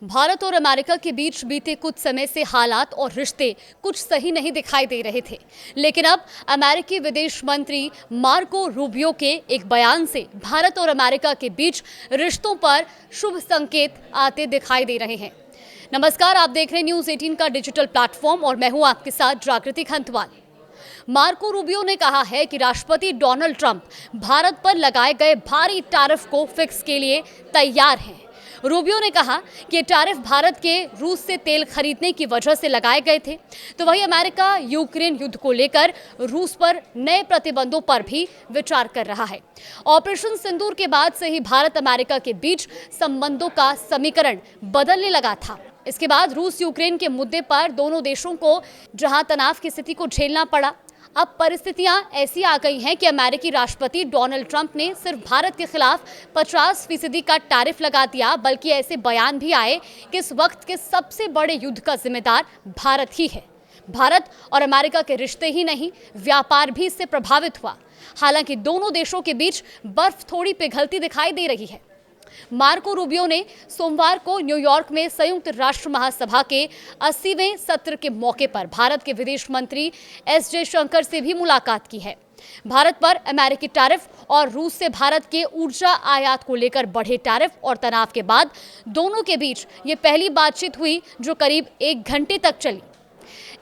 भारत और अमेरिका के बीच बीते कुछ समय से हालात और रिश्ते कुछ सही नहीं दिखाई दे रहे थे, लेकिन अब अमेरिकी विदेश मंत्री मार्को रूबियो के एक बयान से भारत और अमेरिका के बीच रिश्तों पर शुभ संकेत आते दिखाई दे रहे हैं। नमस्कार, आप देख रहे हैं न्यूज़ 18 का डिजिटल प्लेटफॉर्म और मैं हूं आपके साथ जागृति खंतवाल। मार्को रूबियो ने कहा है कि राष्ट्रपति डोनाल्ड ट्रंप भारत पर लगाए गए भारी टैरिफ को फिक्स के लिए तैयार हैं। रूबियो ने कहा कि ये टैरिफ भारत के रूस से तेल खरीदने की वजह से लगाए गए थे, तो वही अमेरिका यूक्रेन युद्ध को लेकर रूस पर नए प्रतिबंधों पर भी विचार कर रहा है। ऑपरेशन सिंदूर के बाद से ही भारत अमेरिका के बीच संबंधों का समीकरण बदलने लगा था। इसके बाद रूस यूक्रेन के मुद्दे पर दोनों देशों को जहां तनाव की स्थिति को झेलना पड़ा, अब परिस्थितियां ऐसी आ गई हैं कि अमेरिकी राष्ट्रपति डोनाल्ड ट्रंप ने सिर्फ भारत के खिलाफ 50% का टैरिफ लगा दिया, बल्कि ऐसे बयान भी आए कि इस वक्त के सबसे बड़े युद्ध का जिम्मेदार भारत ही है। भारत और अमेरिका के रिश्ते ही नहीं, व्यापार भी इससे प्रभावित हुआ। हालांकि दोनों देशों के बीच बर्फ थोड़ी पिघलती दिखाई दे रही है। मार्को रूबियो ने सोमवार को न्यूयॉर्क में संयुक्त राष्ट्र महासभा के 80वें सत्र के मौके पर भारत के विदेश मंत्री एस जयशंकर से भी मुलाकात की है। भारत पर अमेरिकी टैरिफ और रूस से भारत के ऊर्जा आयात को लेकर बढ़े टैरिफ और तनाव के बाद दोनों के बीच ये पहली बातचीत हुई जो करीब 1 घंटे तक चली।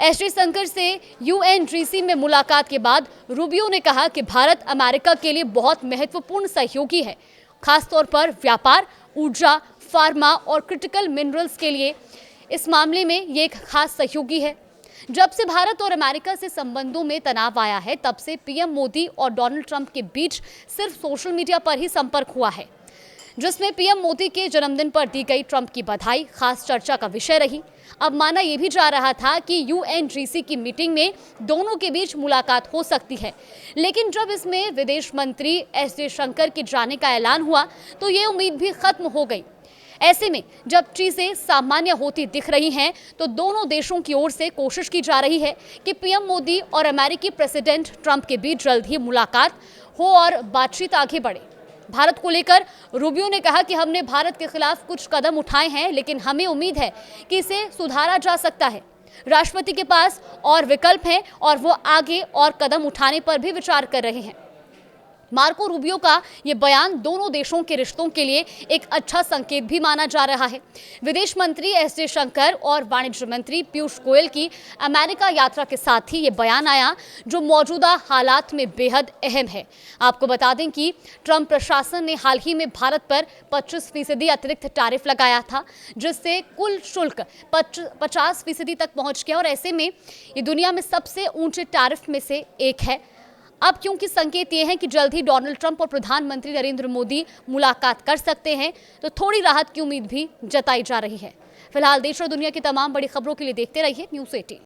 एस जयशंकर से UNGC में मुलाकात के बाद रूबियो ने कहा कि भारत अमेरिका के लिए बहुत महत्वपूर्ण सहयोगी है, खासतौर पर व्यापार, ऊर्जा, फार्मा और क्रिटिकल मिनरल्स के लिए। इस मामले में ये एक खास सहयोगी है। जब से भारत और अमेरिका से संबंधों में तनाव आया है, तब से पीएम मोदी और डोनाल्ड ट्रंप के बीच सिर्फ सोशल मीडिया पर ही संपर्क हुआ है, जिसमें पीएम मोदी के जन्मदिन पर दी गई ट्रंप की बधाई खास चर्चा का विषय रही। अब माना यह भी जा रहा था कि UNGC की मीटिंग में दोनों के बीच मुलाकात हो सकती है, लेकिन जब इसमें विदेश मंत्री एस जयशंकर के जाने का ऐलान हुआ तो ये उम्मीद भी खत्म हो गई। ऐसे में जब चीजें सामान्य होती दिख रही हैं, तो दोनों देशों की ओर से कोशिश की जा रही है कि पीएम मोदी और अमेरिकी प्रेसिडेंट ट्रंप के बीच जल्द ही मुलाकात हो और बातचीत आगे बढ़े। भारत को लेकर रूबियो ने कहा कि हमने भारत के खिलाफ कुछ कदम उठाए हैं, लेकिन हमें उम्मीद है कि इसे सुधारा जा सकता है। राष्ट्रपति के पास और विकल्प हैं और वो आगे और कदम उठाने पर भी विचार कर रहे हैं। मार्को रूबियो का ये बयान दोनों देशों के रिश्तों के लिए एक अच्छा संकेत भी माना जा रहा है। विदेश मंत्री एस जयशंकर और वाणिज्य मंत्री पीयूष गोयल की अमेरिका यात्रा के साथ ही ये बयान आया, जो मौजूदा हालात में बेहद अहम है। आपको बता दें कि ट्रंप प्रशासन ने हाल ही में भारत पर 25% अतिरिक्त टैरिफ लगाया था, जिससे कुल शुल्क 50% तक पहुंच गया और ऐसे में ये दुनिया में सबसे ऊंचे टैरिफ में से एक है। अब क्योंकि संकेत ये है कि जल्द ही डोनाल्ड ट्रंप और प्रधानमंत्री नरेंद्र मोदी मुलाकात कर सकते हैं, तो थोड़ी राहत की उम्मीद भी जताई जा रही है। फिलहाल देश और दुनिया की तमाम बड़ी खबरों के लिए देखते रहिए न्यूज़ 18।